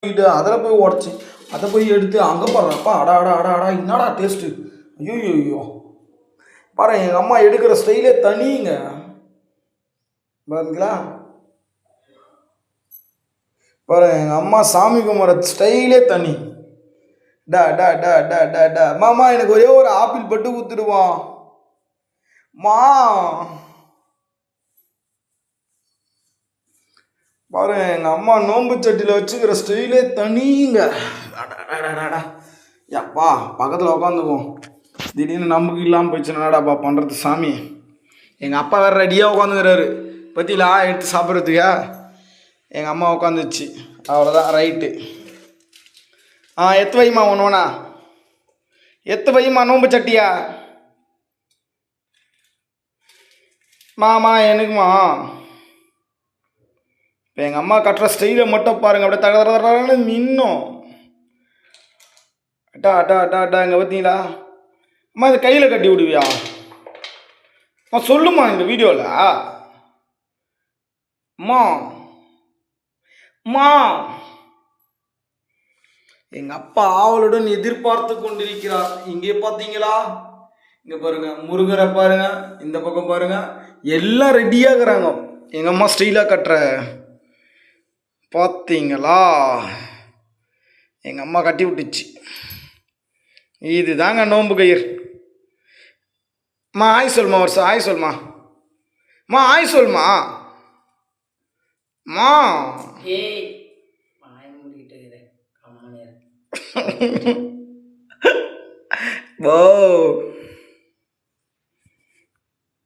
அதில் போய் உடச்சி அதை போய் எடுத்து அங்கே பாடுறப்பா அடா அடா அடா அடா என்னடா டேஸ்ட்டு. ஐயோ ஐயோ பாரு எங்கள் அம்மா எடுக்கிற ஸ்டைலே தனிங்க. பாருங்களா பாரு எங்கள் அம்மா சாமி கும்பிட்ற ஸ்டைலே தனி. டா டா டா டா டா டா மாமா எனக்கு ஒரே ஒரு ஆப்பிள் பட்டு ஊத்துடுவான் மா. பாரு எங்கள் அம்மா நோம்பு சட்டியில் வச்சுக்கிற ஸ்டைலே தனிங்க. யப்பா பக்கத்தில் உட்காந்துக்குவோம். திடீர்னு நமக்கு இல்லாமல் போயிடுச்சுனாடாப்பா பண்ணுறது சாமி. எங்கள் அப்பா வேறு ரெடியாக உட்காந்துக்கிறாரு பற்றிலா எடுத்து சாப்பிட்றதுக்கா. எங்கள் அம்மா உட்காந்துச்சு அவ்வளோதான் ரைட்டு. எத்து வைமா ஒன்றுண்ணா எத்து வைமா நோம்பு சட்டியா மாமா எனக்குமா. இப்போ எங்கள் அம்மா கட்டுற ஸ்டைலை மட்டும் பாருங்கள் அப்படியே தகதரன்னு மின்னும். அட்டா அட்டா அட்டா அட்டா இங்கே பார்த்தீங்களா அம்மா இதை கையில் கட்டி விடுவியா சொல்லுமா இந்த வீடியோவில். அம்மா அம்மா எங்கள் அப்பா ஆவலுடன் எதிர்பார்த்து கொண்டிருக்கிறார். இங்கே பார்த்தீங்களா இங்கே பாருங்க முருகரை பாருங்க இந்த பக்கம் பாருங்க எல்லாம் ரெடியாகிறாங்க. எங்கள் அம்மா ஸ்டைலாக கட்டுற பார்த்தீங்களா. எங்கள் அம்மா கட்டி விட்டுச்சு. இது தாங்க நோம்பு கயிறு. மா ஆய் சொல்மா வருஷம் ஆய் சொல்மா மா ஆய் சொல்மா மா. ஓ